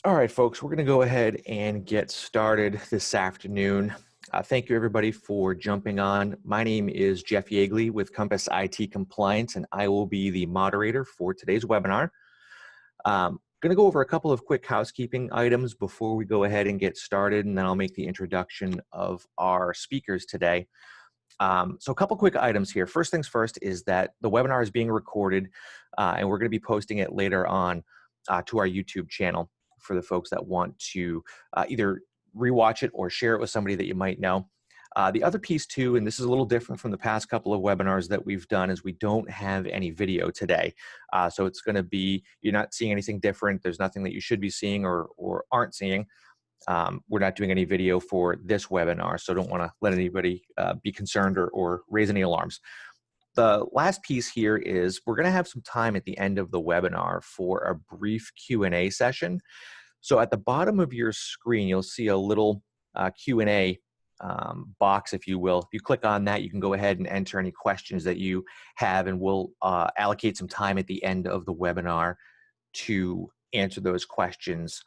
All right, folks, we're going to go ahead and get started this afternoon. Thank you, everybody, for jumping on. My name is Jeff Yeagley with Compass IT Compliance, and I will be the moderator for today's webinar. Going to go over a couple of quick housekeeping items before we go ahead and get started, and then I'll make the introduction of our speakers today. So a couple quick items here. First things first is that the webinar is being recorded, and we're going to be posting it later on to our YouTube channel for the folks that want to either rewatch it or share it with somebody that you might know. The other piece too, and this is a little different from the past couple of webinars that we've done, is we don't have any video today. So it's going to be, you're not seeing anything different. There's nothing that you should be seeing or aren't seeing. We're not doing any video for this webinar, so don't want to let anybody be concerned or raise any alarms. The last piece here is we're going to have some time at the end of the webinar for a brief Q&A session. So at the bottom of your screen, you'll see a little Q&A box, if you will. If you click on that, you can go ahead and enter any questions that you have, and we'll allocate some time at the end of the webinar to answer those questions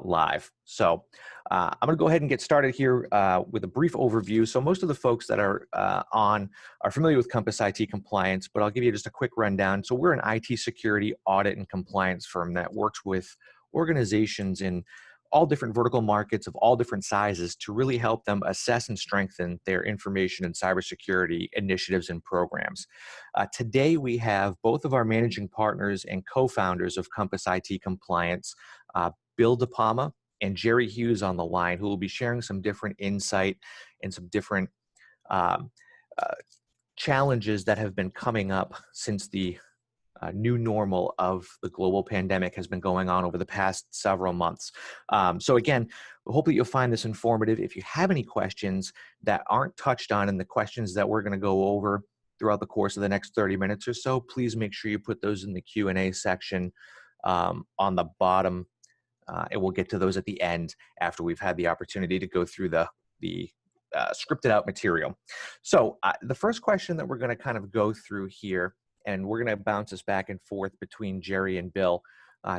live. So I'm going to go ahead and get started here with a brief overview. So most of the folks that are on are familiar with Compass IT Compliance, but I'll give you just a quick rundown. So we're an IT security audit and compliance firm that works with organizations in all different vertical markets of all different sizes to really help them assess and strengthen their information and cybersecurity initiatives and programs. Today, we have both of our managing partners and co-founders of Compass IT Compliance, Bill DePalma and Jerry Hughes, on the line, who will be sharing some different insight and some different challenges that have been coming up since the new normal of the global pandemic has been going on over the past several months. So again, hopefully you'll find this informative. If you have any questions that aren't touched on in the questions that we're going to go over throughout the course of the next 30 minutes or so, please make sure you put those in the Q&A section on the bottom, and we'll get to those at the end after we've had the opportunity to go through the scripted out material. So the first question that we're going to kind of go through here, and we're going to bounce this back and forth between Jerry and Bill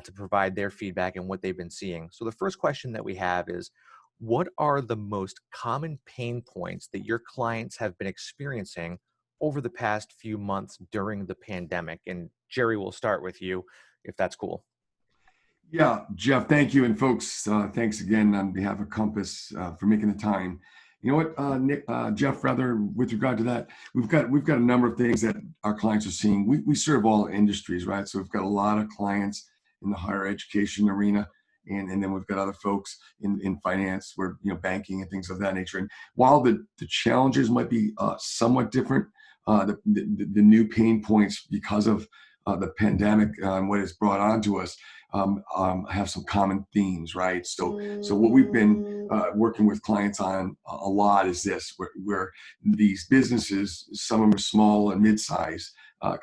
to provide their feedback and what they've been seeing. So the first question that we have is, what are the most common pain points that your clients have been experiencing over the past few months during the pandemic? And Jerry, we'll start with you, if that's cool. Yeah, Jeff, thank you. And folks, thanks again on behalf of Compass for making the time. You know what, Jeff, rather, with regard to that, we've got a number of things that our clients are seeing. We serve all industries, right? So we've got a lot of clients in the higher education arena, and then we've got other folks in finance, where, banking and things of that nature. And while the challenges might be somewhat different, the new pain points because of the pandemic and what it's brought on to us have some common themes, right? So what we've been working with clients on a lot is this, where these businesses, some of them are small and mid-sized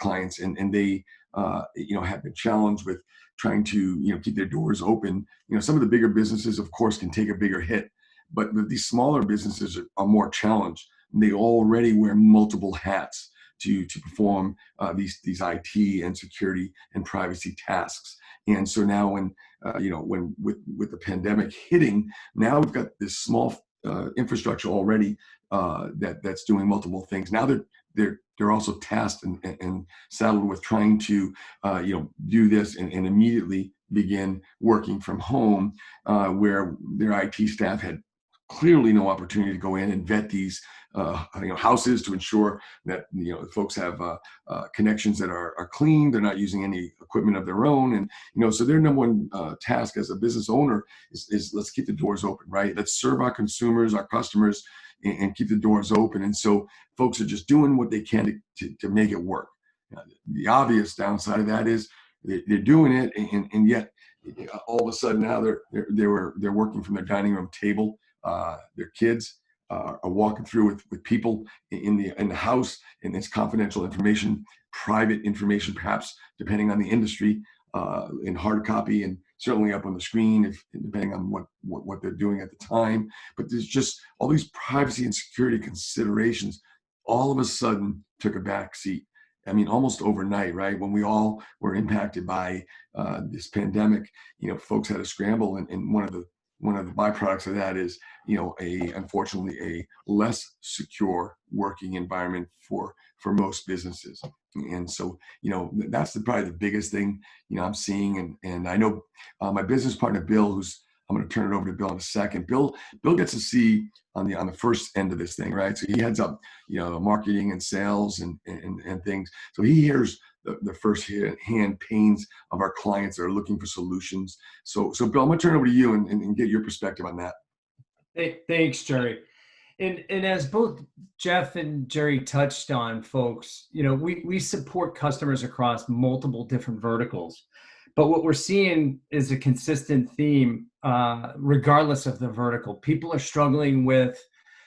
clients, and they have been challenged with trying to keep their doors open. Some of the bigger businesses, of course, can take a bigger hit, but these smaller businesses are more challenged. They already wear multiple hats to perform these IT and security and privacy tasks. And so now when with the pandemic hitting, now we've got this small infrastructure already that's doing multiple things. Now they're also tasked and saddled with trying to do this and immediately begin working from home, where their IT staff had clearly no opportunity to go in and vet these houses to ensure that folks have connections that are clean. They're not using any equipment of their own, and so their number one task as a business owner is let's keep the doors open, right? Let's serve our consumers, our customers, and keep the doors open. And so folks are just doing what they can to make it work. The obvious downside of that is they're doing it, and yet all of a sudden now they're working from their dining room table. Their kids are walking through with people in the house, and it's confidential information, private information, perhaps depending on the industry, in hard copy and certainly up on the screen, depending on what they're doing at the time. But there's just all these privacy and security considerations all of a sudden took a back seat. I mean, almost overnight, right? When we all were impacted by this pandemic, folks had to scramble, and one of the byproducts of that is, unfortunately, a less secure working environment for most businesses. And so, that's probably the biggest thing, I'm seeing. And I know my business partner, Bill, who's I'm going to turn it over to Bill in a second. Bill gets to see on the first end of this thing, right? So he heads up, marketing and sales and things. So he hears the first hand pains of our clients that are looking for solutions. So Bill, I'm going to turn it over to you and get your perspective on that. Hey, thanks, Jerry. And as both Jeff and Jerry touched on, folks, we support customers across multiple different verticals. But what we're seeing is a consistent theme, regardless of the vertical. People are struggling with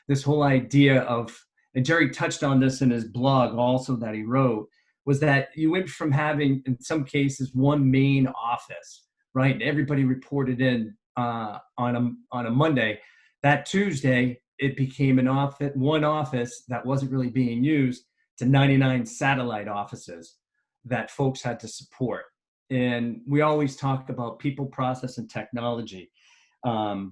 this whole idea of, and Jerry touched on this in his blog also that he wrote, was that you went from having, in some cases, one main office, right? Everybody reported in on a Monday. That Tuesday, it became one office that wasn't really being used to 99 satellite offices that folks had to support. And we always talk about people, process, and technology, and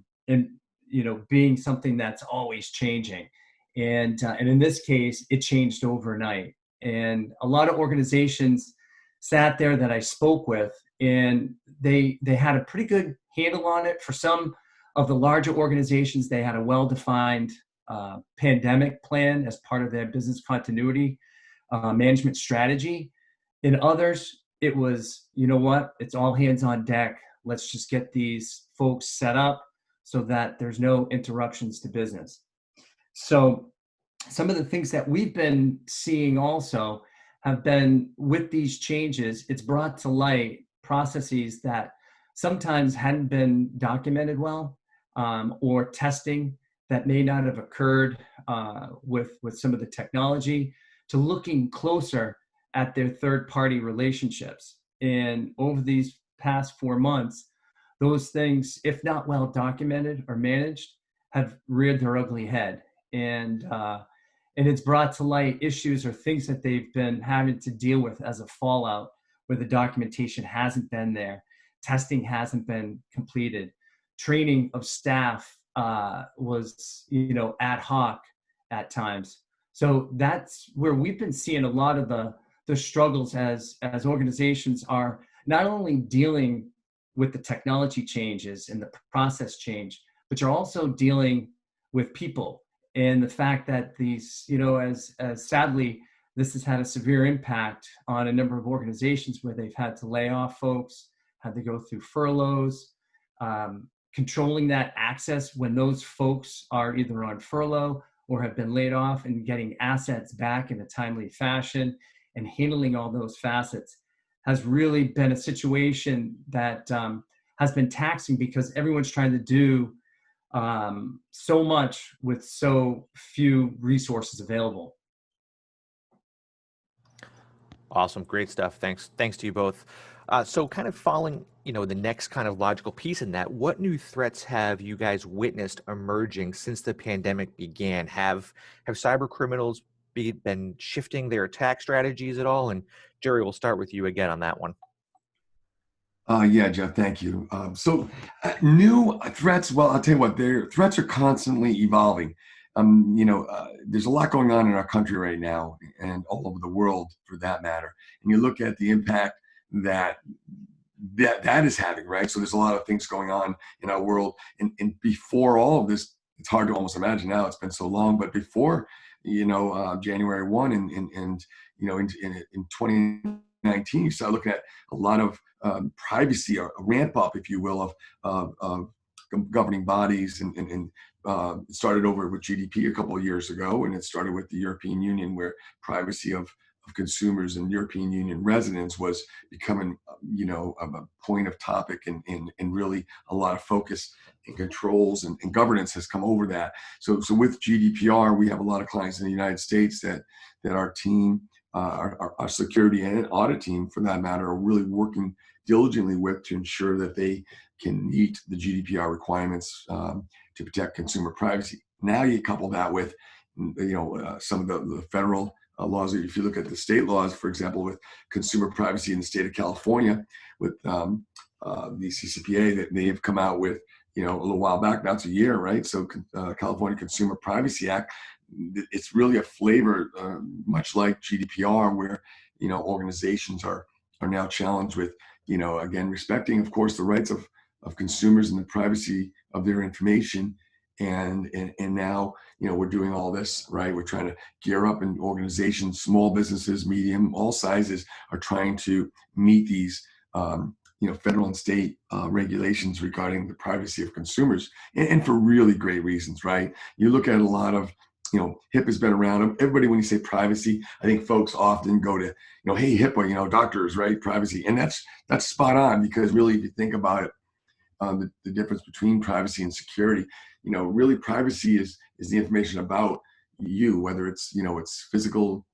being something that's always changing. And in this case, it changed overnight. And a lot of organizations sat there that I spoke with, and they had a pretty good handle on it. For some of the larger organizations, they had a well-defined pandemic plan as part of their business continuity management strategy. In others, it was, it's all hands on deck. Let's just get these folks set up so that there's no interruptions to business. So some of the things that we've been seeing also have been, with these changes, it's brought to light processes that sometimes hadn't been documented well, or testing that may not have occurred with some of the technology, to looking closer at their third-party relationships. And over these past 4 months, those things, if not well documented or managed, have reared their ugly head. And it's brought to light issues or things that they've been having to deal with as a fallout, where the documentation hasn't been there, testing hasn't been completed, training of staff was ad hoc at times. So that's where we've been seeing a lot of the struggles as organizations are not only dealing with the technology changes and the process change, but you're also dealing with people, and the fact that these, as sadly, this has had a severe impact on a number of organizations where they've had to lay off folks, had to go through furloughs, controlling that access when those folks are either on furlough or have been laid off, and getting assets back in a timely fashion, and handling all those facets has really been a situation that has been taxing, because everyone's trying to do so much with so few resources available. Awesome. Great stuff. Thanks to you both. So kind of following, the next kind of logical piece in that, what new threats have you guys witnessed emerging since the pandemic began? Have cyber criminals been shifting their attack strategies at all? And Jerry, we'll start with you again on that one. Yeah, Jeff, thank you. New threats. Well, I'll tell you what, their threats are constantly evolving. There's a lot going on in our country right now, and all over the world for that matter. And you look at the impact that is having, right? So there's a lot of things going on in our world. And before all of this, it's hard to almost imagine now, it's been so long, but before, January 1 and in 2019, you start looking at a lot of privacy, or a ramp up, if you will, of governing bodies, and it started over with GDP a couple of years ago, and it started with the European Union, where privacy of consumers and European Union residents was becoming, a point of topic, and really a lot of focus and controls and governance has come over that. So with GDPR, we have a lot of clients in the United States that our team, our security and audit team, for that matter, are really working diligently with, to ensure that they can meet the GDPR requirements to protect consumer privacy. Now you couple that with, some of the federal laws. If you look at the state laws, for example, with consumer privacy in the state of California, with the CCPA, that they have come out with, a little while back, now it's a year, right? So California Consumer Privacy Act, it's really a flavor, much like GDPR, where, organizations are now challenged with, again, respecting, of course, the rights of consumers and the privacy of their information. And now, we're doing all this, right? We're trying to gear up, and organizations, small businesses, medium, all sizes, are trying to meet these, federal and state regulations regarding the privacy of consumers, and for really great reasons, right? You look at a lot of, HIPAA has been around. Everybody, when you say privacy, I think folks often go to, hey, HIPAA, doctors, right? Privacy. And that's spot on, because really, if you think about it, the difference between privacy and security, really privacy is the information about you, whether it's, it's physical,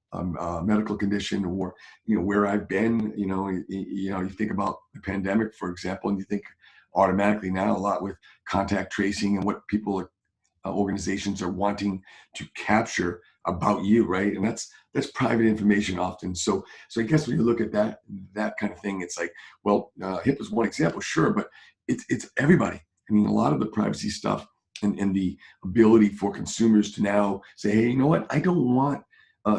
medical condition, or, where I've been, you think about the pandemic, for example, and you think automatically now a lot with contact tracing and what people, organizations are wanting to capture about you, right? And that's private information often. So I guess when you look at that kind of thing, it's like, well, HIPAA is one example, sure, but it's everybody. I mean, a lot of the privacy stuff and the ability for consumers to now say, hey, you know what? I don't want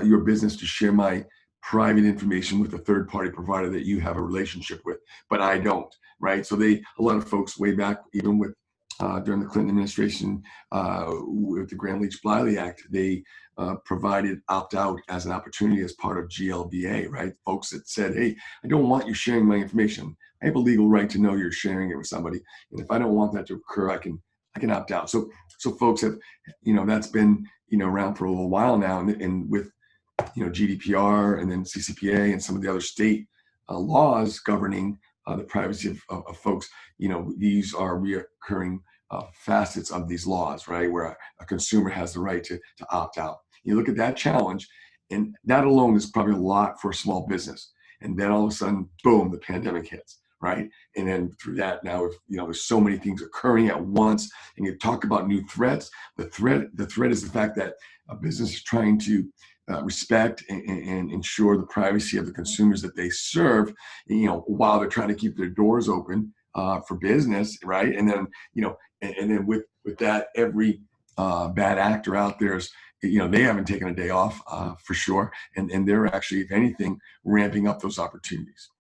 your business to share my private information with a third-party provider that you have a relationship with, but I don't, right? So a lot of folks way back, even with during the Clinton administration, with the Gramm-Leach-Bliley Act, they provided opt-out as an opportunity as part of GLBA, right? Folks that said, hey, I don't want you sharing my information. I have a legal right to know you're sharing it with somebody. And if I don't want that to occur, I can opt out. So folks have, that's been, around for a little while now. And with, GDPR and then CCPA and some of the other state laws governing the privacy of folks, these are reoccurring facets of these laws, right? Where a consumer has the right to opt out. You look at that challenge, and that alone is probably a lot for a small business. And then all of a sudden, boom, the pandemic hits, right? And then through that, now, if, there's so many things occurring at once, and you talk about new threats. The threat is the fact that a business is trying to respect and ensure the privacy of the consumers that they serve, while they're trying to keep their doors open for business, right? And then, and then with that, every bad actor out there is, they haven't taken a day off for sure, and they're actually, if anything, ramping up those opportunities,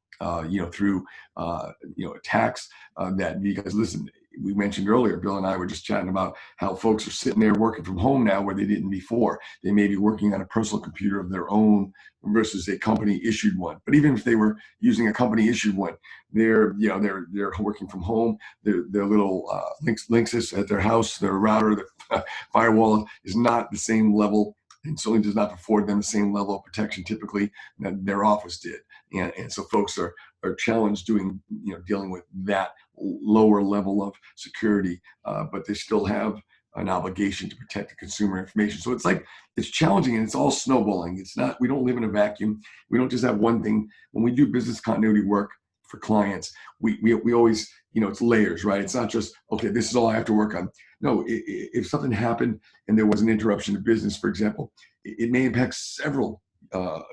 through attacks because listen, we mentioned earlier, Bill and I were just chatting about how folks are sitting there working from home now where they didn't before. They may be working on a personal computer of their own versus a company issued one. But even if they were using a company issued one, they're working from home. Their little Linksys at their house, their router, their firewall is not the same level, and certainly does not afford them the same level of protection typically that their office did. And so folks are challenged dealing with that lower level of security, but they still have an obligation to protect the consumer information. So it's challenging, and it's all snowballing. It's not, we don't live in a vacuum. We don't just have one thing. When we do business continuity work for clients, we always, it's layers, right? It's not just, okay, this is all I have to work on. No, if something happened and there was an interruption to business, for example, it may impact several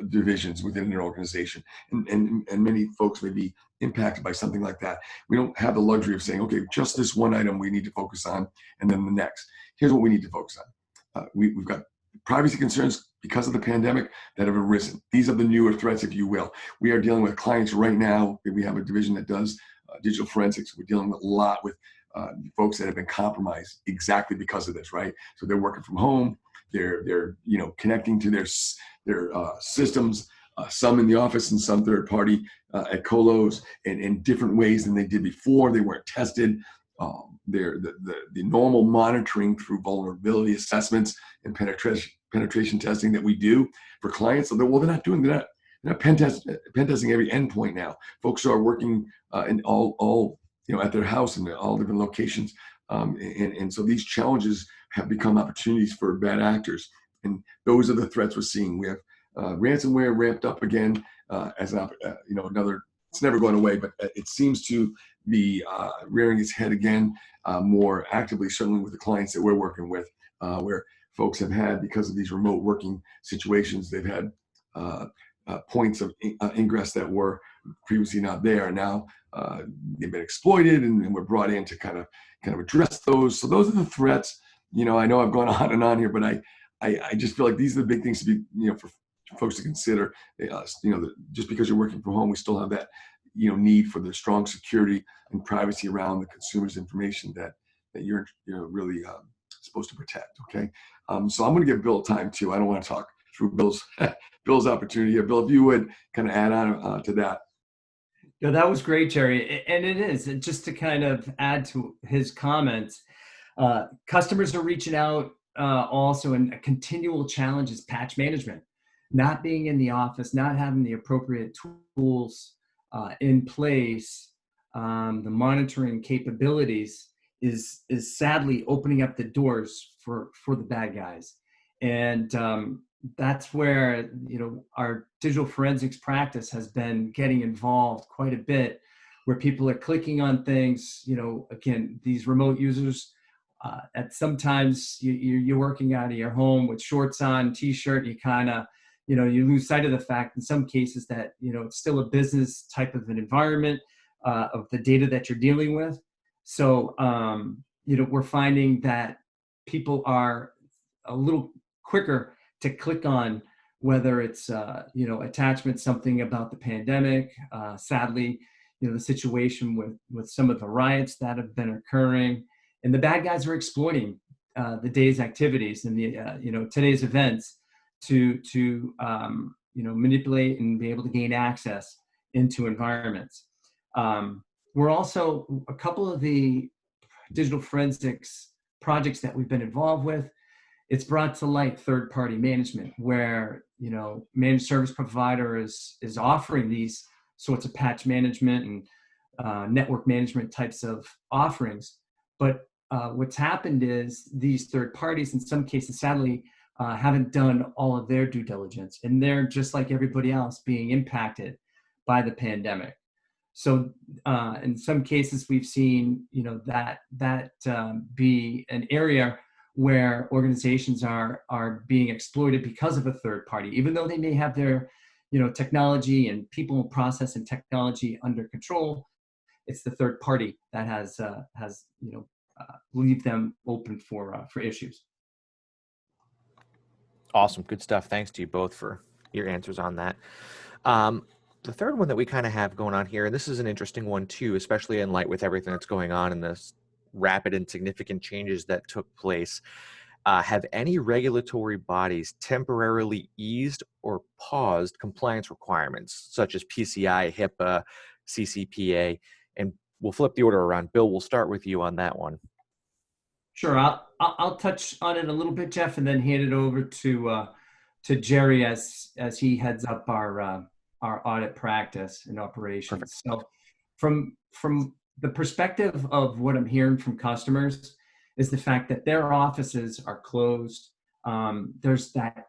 divisions within an organization, and many folks may be impacted by something like that. We don't have the luxury of saying, okay, just this one item we need to focus on, and then the next. Here's what we need to focus on. We've got privacy concerns because of the pandemic that have arisen. These are the newer threats, if you will. We are dealing with clients right now. We have a division that does digital forensics. We're dealing with a lot with folks that have been compromised exactly because of this, right? So they're working from home. They're connecting to their systems, some in the office and some third party at colos, and in different ways than they did before. They weren't tested. The normal monitoring through vulnerability assessments and penetration testing that we do for clients. So they're not pen testing every endpoint now. Folks are working in all at their house and all different locations. And so these challenges have become opportunities for bad actors. And those are the threats we're seeing. We have ransomware ramped up again as another, it's never going away, but it seems to be rearing its head again more actively, certainly with the clients that we're working with, where folks have had, because of these remote working situations, they've had points of ingress that were previously not there. And now they've been exploited, and we're brought in to kind of address those. So those are the threats. I know I've gone on and on here, but I just feel like these are the big things to be, for folks to consider. Just because you're working from home, we still have that, need for the strong security and privacy around the consumer's information that you're really supposed to protect. Okay, so I'm going to give Bill time too. I don't want to talk through Bill's opportunity here. Bill, if you would kind of add on to that. Yeah, that was great, Jerry. And it is just to kind of add to his comments. Customers are reaching out also, and a continual challenge is patch management. Not being in the office, not having the appropriate tools in place, the monitoring capabilities is sadly opening up the doors for the bad guys. And that's where our digital forensics practice has been getting involved quite a bit, where people are clicking on things. Again, these remote users. At sometimes you're working out of your home with shorts on, t-shirt, you kind of, you lose sight of the fact in some cases that, it's still a business type of an environment of the data that you're dealing with. So, we're finding that people are a little quicker to click on whether it's, attachment, something about the pandemic. Sadly, the situation with some of the riots that have been occurring. And the bad guys are exploiting the day's activities and the today's events to manipulate and be able to gain access into environments. We're also, a couple of the digital forensics projects that we've been involved with, it's brought to light third-party management, where managed service provider is offering these sorts of patch management and network management types of offerings. But what's happened is these third parties, in some cases, sadly, haven't done all of their due diligence, and they're just like everybody else being impacted by the pandemic. So in some cases, we've seen that be an area where organizations are being exploited because of a third party, even though they may have their technology and people, process, and technology under control. It's the third party that has leave them open for issues. Awesome. Good stuff. Thanks to you both for your answers on that. The third one that we kind of have going on here, and this is an interesting one too, especially in light with everything that's going on and the rapid and significant changes that took place. Have any regulatory bodies temporarily eased or paused compliance requirements, such as PCI, HIPAA, CCPA? And we'll flip the order around. Bill, we'll start with you on that one. Sure, I'll touch on it a little bit, Jeff, and then hand it over to Jerry as he heads up our audit practice and operations. Perfect. So, from the perspective of what I'm hearing from customers, is the fact that their offices are closed. There's that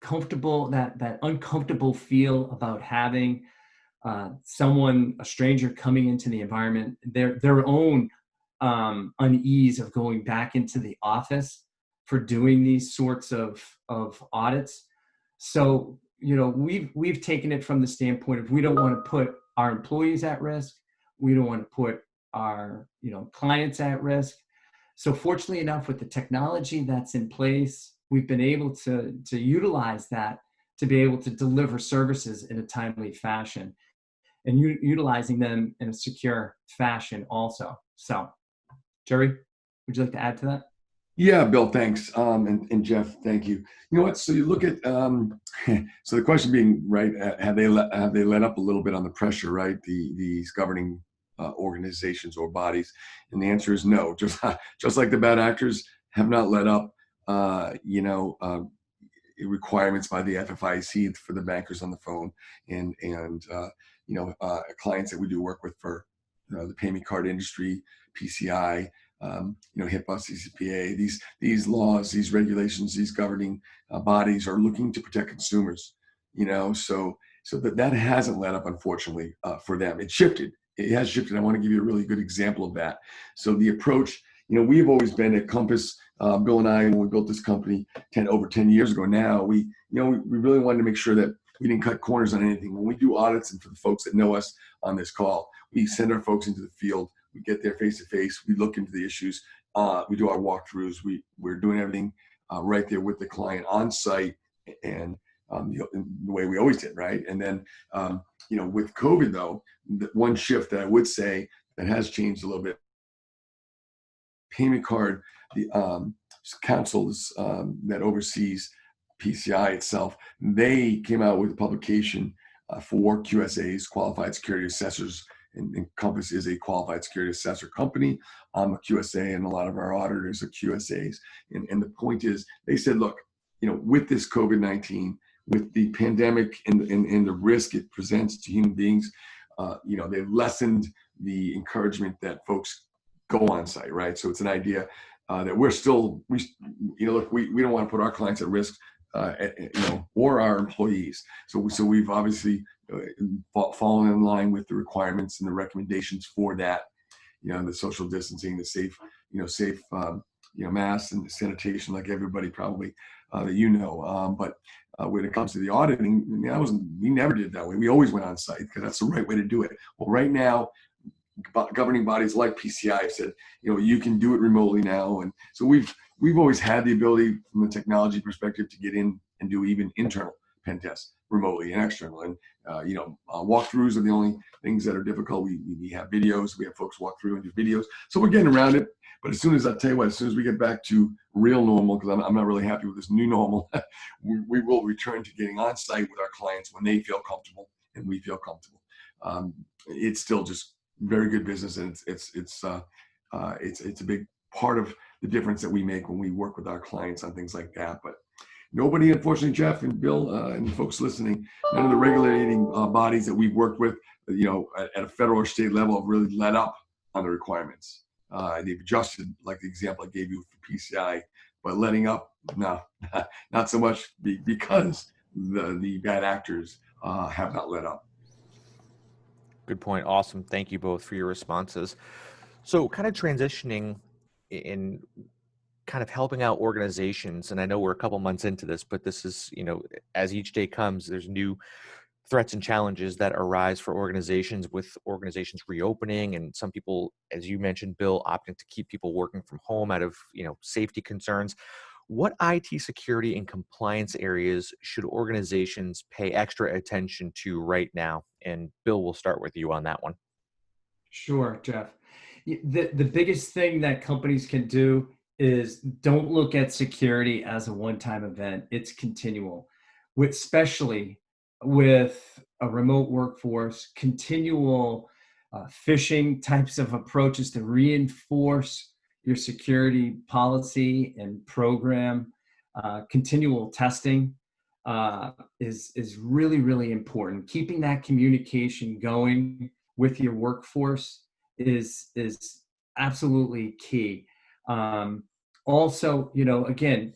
uncomfortable feel about having a stranger coming into the environment, their own unease of going back into the office for doing these sorts of audits. So, we've taken it from the standpoint of, we don't want to put our employees at risk. We don't want to put our, clients at risk. So fortunately enough, with the technology that's in place, we've been able to utilize that to be able to deliver services in a timely fashion, and utilizing them in a secure fashion also. So, Jerry, would you like to add to that? Yeah, Bill, thanks. And Jeff, thank you. You know what? So you look at so the question being, right, have they let up a little bit on the pressure, right? These governing organizations or bodies, and the answer is no. Just like the bad actors have not let up, requirements by the FFIEC for the bankers on the phone, and clients that we do work with for the payment card industry, PCI. HIPAA, CCPA, these laws, these regulations, these governing bodies are looking to protect consumers. So that hasn't let up, unfortunately, for them. It shifted. It has shifted. I want to give you a really good example of that. So the approach, we've always been at Compass, Bill and I, when we built this company over 10 years ago now, we really wanted to make sure that we didn't cut corners on anything. When we do audits, and for the folks that know us on this call, we send our folks into the field. We get there face to face. We look into the issues. We do our walkthroughs. We're doing everything right there with the client on site, and the way we always did, right? And then, with COVID though, the one shift that I would say that has changed a little bit, payment card, the councils that oversees PCI itself, they came out with a publication for QSAs, Qualified Security Assessors, and Compass is a Qualified Security Assessor company. I'm a QSA, and a lot of our auditors are QSAs. And the point is, they said, look, with this COVID-19, with the pandemic and the risk it presents to human beings, they've lessened the encouragement that folks go on site, right? So it's an idea that we don't want to put our clients at risk, or our employees. So we've obviously fallen in line with the requirements and the recommendations for that. The social distancing, the safe masks and sanitation, like everybody probably that but when it comes to the auditing, we never did it that way. We always went on site because that's the right way to do it. Well, right now, governing bodies like PCI have said, you can do it remotely now, and so we've always had the ability from a technology perspective to get in and do even internal pen tests remotely and external. And walkthroughs are the only things that are difficult. We have videos. We have folks walk through and do videos, so we're getting around it. But as soon as we get back to real normal, because I'm not really happy with this new normal, we will return to getting on site with our clients when they feel comfortable and we feel comfortable. It's still just very good business, and it's a big part of the difference that we make when we work with our clients on things like that. But nobody, unfortunately, Jeff and Bill and folks listening, none of the regulating bodies that we've worked with, at a federal or state level, have really let up on the requirements. They've adjusted, like the example I gave you for PCI, but letting up, no, not so much, because the bad actors have not let up. Good point. Awesome. Thank you both for your responses. So kind of transitioning in kind of helping out organizations, and I know we're a couple months into this, but this is, as each day comes, there's new threats and challenges that arise for organizations, with organizations reopening, and some people, as you mentioned, Bill, opting to keep people working from home out of, safety concerns. What IT security and compliance areas should organizations pay extra attention to right now? And Bill, we'll start with you on that one. Sure, Jeff. The biggest thing that companies can do is don't look at security as a one-time event. It's continual, especially with a remote workforce, continual phishing types of approaches to reinforce your security policy and program. Continual testing is really, really important. Keeping that communication going with your workforce is absolutely key. Also, again,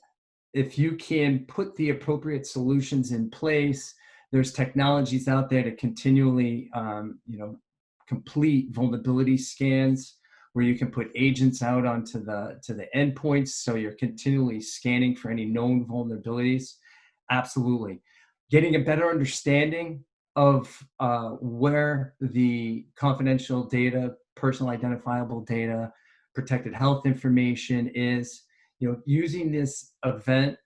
if you can put the appropriate solutions in place, there's technologies out there to continually, complete vulnerability scans, where you can put agents out onto the endpoints, so you're continually scanning for any known vulnerabilities. Absolutely. Getting a better understanding of where the confidential data, personal identifiable data, protected health information is, using this event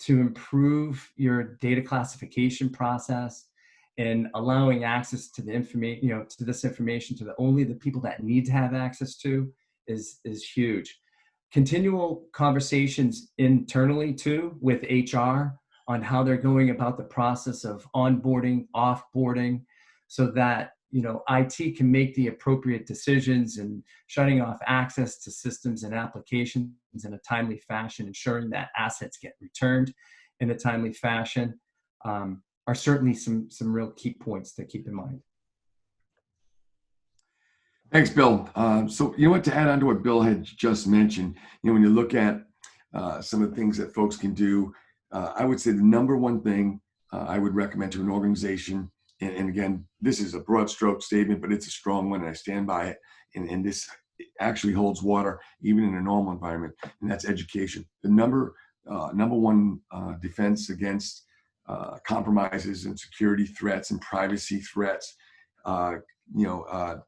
to improve your data classification process and allowing access to the information, to this information to only the people that need to have access to is huge. Continual conversations internally too with HR on how they're going about the process of onboarding, offboarding, so that IT can make the appropriate decisions and shutting off access to systems and applications in a timely fashion, ensuring that assets get returned in a timely fashion, are certainly some real key points to keep in mind. Thanks, Bill. So to add on to what Bill had just mentioned, when you look at some of the things that folks can do, I would say the number one thing I would recommend to an organization, and again, this is a broad stroke statement, but it's a strong one, and I stand by it, and this actually holds water even in a normal environment, and that's education. The number one defense against compromises and security threats and privacy threats, you know,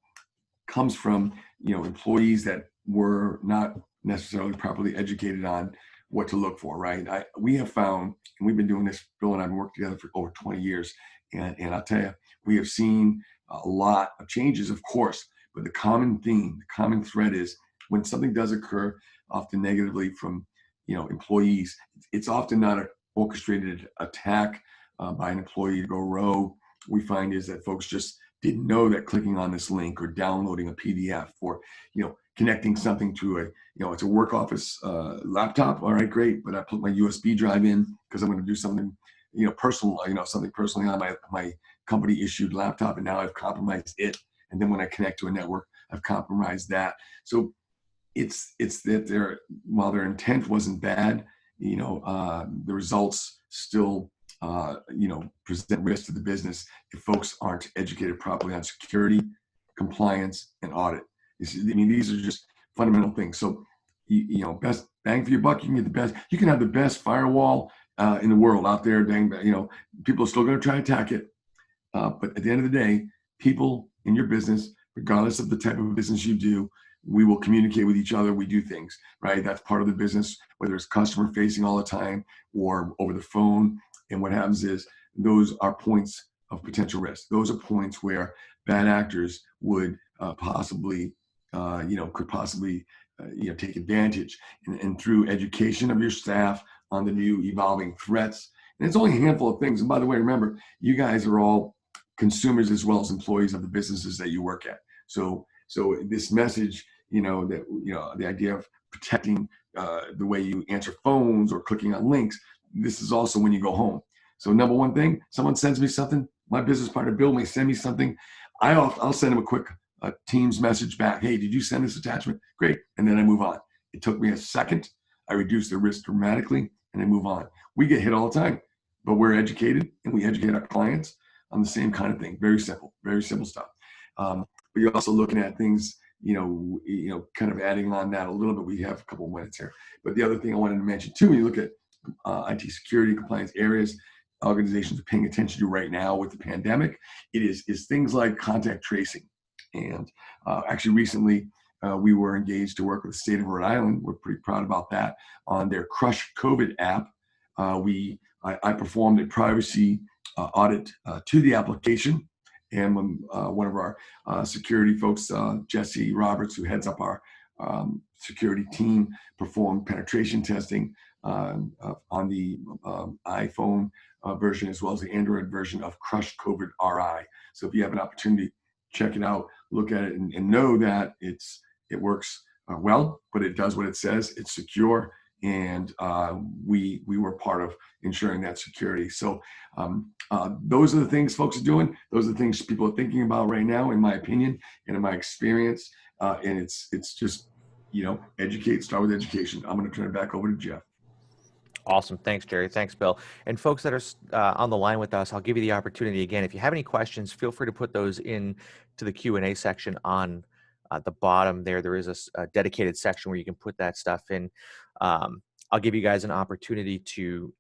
comes from, you know, employees that were not necessarily properly educated on what to look for, right? We have found, and we've been doing this, Bill and I have worked together for over 20 years, and I'll tell you, we have seen a lot of changes, of course, but the common theme, the common thread is when something does occur, often negatively from, you know, employees, it's often not an orchestrated attack by an employee to go rogue. We find is that folks just didn't know that clicking on this link or downloading a PDF or, you know, connecting something to a, you know, it's a work office laptop. All right, great. But I put my USB drive in because I'm going to do something, you know, personal, you know, something personally on my company issued laptop. And now I've compromised it. And then when I connect to a network, I've compromised that. So it's that while their intent wasn't bad, you know, the results still, you know, present risk to the business if folks aren't educated properly on security, compliance, and audit. I mean, these are just fundamental things. So, you know, best bang for your buck. You can get the best. You can have the best firewall in the world out there. Dang, you know, people are still going to try to attack it. But at the end of the day, people in your business, regardless of the type of business you do, we will communicate with each other. We do things, right? That's part of the business, whether it's customer facing all the time or over the phone. And what happens is those are points of potential risk. Those are points where bad actors would possibly, you know, could possibly, you know, take advantage. And through education of your staff on the new evolving threats, and it's only a handful of things. And by the way, remember, you guys are all consumers as well as employees of the businesses that you work at. So this message, you know, that, you know, the idea of protecting the way you answer phones or clicking on links, this is also when you go home. So number one thing, someone sends me something, my business partner Bill may send me something, I'll send him a quick Teams message back. Hey, did you send this attachment? Great. And then I move on. It took me a second. I reduce the risk dramatically and I move on. We get hit all the time, but we're educated and we educate our clients on the same kind of thing. Very simple stuff. But you're also looking at things, you know, kind of adding on that a little bit. We have a couple of minutes here. But the other thing I wanted to mention too, when you look at IT security compliance areas, organizations are paying attention to right now with the pandemic, is things like contact tracing. And actually recently, we were engaged to work with the state of Rhode Island. We're pretty proud about that on their Crush COVID app. I performed a privacy audit to the application. And when one of our security folks, Jesse Roberts, who heads up our security team, performed penetration testing on the iPhone version as well as the Android version of Crush COVID RI. So if you have an opportunity, check it out, look at it, and know that it works well, but it does what it says. It's secure, and we were part of ensuring that security. So those are the things folks are doing. Those are the things people are thinking about right now, in my opinion and in my experience. And it's just, you know, start with education. I'm going to turn it back over to Jeff. Awesome. Thanks, Jerry. Thanks, Bill. And folks that are on the line with us, I'll give you the opportunity again. If you have any questions, feel free to put those in to the Q&A section on the bottom there. There is a dedicated section where you can put that stuff in. I'll give you guys an opportunity to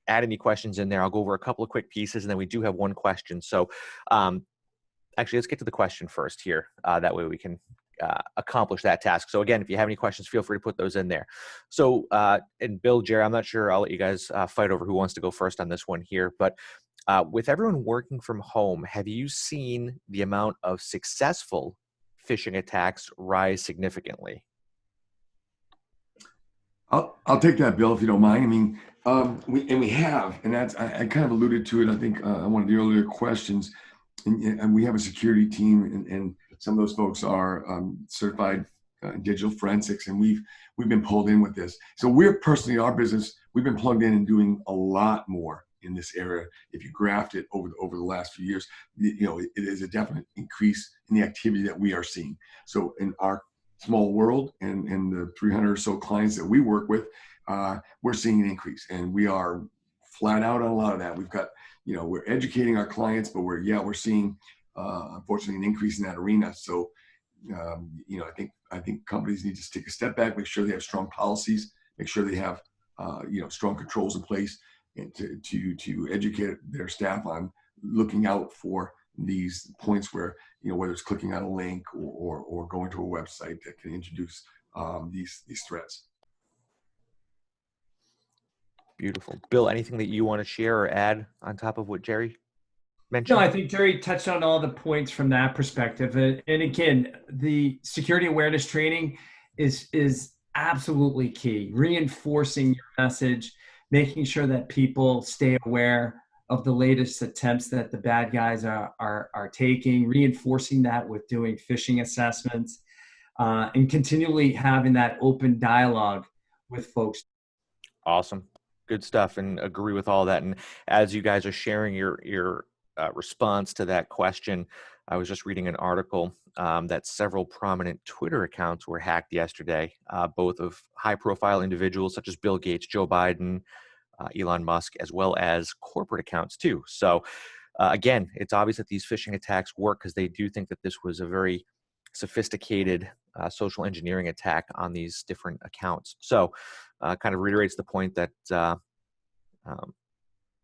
add any questions in there. I'll go over a couple of quick pieces, and then we do have one question. So actually, let's get to the question first here. That way we can accomplish that task. So again, if you have any questions, feel free to put those in there. So, and Bill, Jerry, I'm not sure, I'll let you guys fight over who wants to go first on this one here, but with everyone working from home, have you seen the amount of successful phishing attacks rise significantly? I'll take that, Bill, if you don't mind. I mean, we have, and that's, I kind of alluded to it, I think, on one of the earlier questions, and we have a security team, and some of those folks are certified digital forensics, and we've been pulled in with this. So we're personally, our business, we've been plugged in and doing a lot more in this area. If you graphed it over the last few years, you know, it is a definite increase in the activity that we are seeing. So in our small world and the 300 or so clients that we work with, we're seeing an increase, and we are flat out on a lot of that. We've got, you know, we're educating our clients, but we're seeing unfortunately an increase in that arena. So you know, I think companies need to take a step back, make sure they have strong policies, make sure they have you know, strong controls in place, to educate their staff on looking out for these points where, whether it's clicking on a link or going to a website that can introduce these threats. Beautiful. Bill, anything that you want to share or add on top of what Jerry No, mentioned? I think Jerry touched on all the points from that perspective. And again, the security awareness training is absolutely key. Reinforcing your message, making sure that people stay aware of the latest attempts that the bad guys are taking, reinforcing that with doing phishing assessments, and continually having that open dialogue with folks. Awesome. Good stuff, and agree with all that. And as you guys are sharing your response to that question, I was just reading an article that several prominent Twitter accounts were hacked yesterday, both of high-profile individuals such as Bill Gates, Joe Biden, Elon Musk, as well as corporate accounts too. So again, it's obvious that these phishing attacks work because they do think that this was a very sophisticated social engineering attack on these different accounts. So kind of reiterates the point that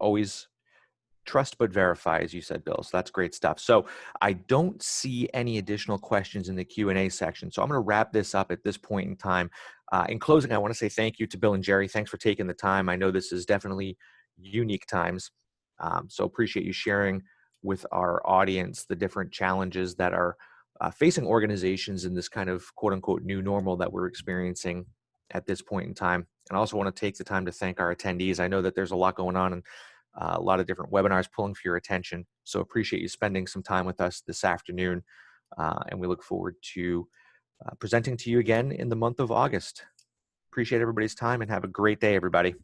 always trust but verify, as you said, Bill. So that's great stuff. So I don't see any additional questions in the Q&A section. So I'm going to wrap this up at this point in time. In closing, I want to say thank you to Bill and Jerry. Thanks for taking the time. I know this is definitely unique times. So appreciate you sharing with our audience the different challenges that are facing organizations in this kind of quote unquote new normal that we're experiencing at this point in time. And I also want to take the time to thank our attendees. I know that there's a lot going on and a lot of different webinars pulling for your attention. So appreciate you spending some time with us this afternoon. And we look forward to presenting to you again in the month of August. Appreciate everybody's time and have a great day, everybody.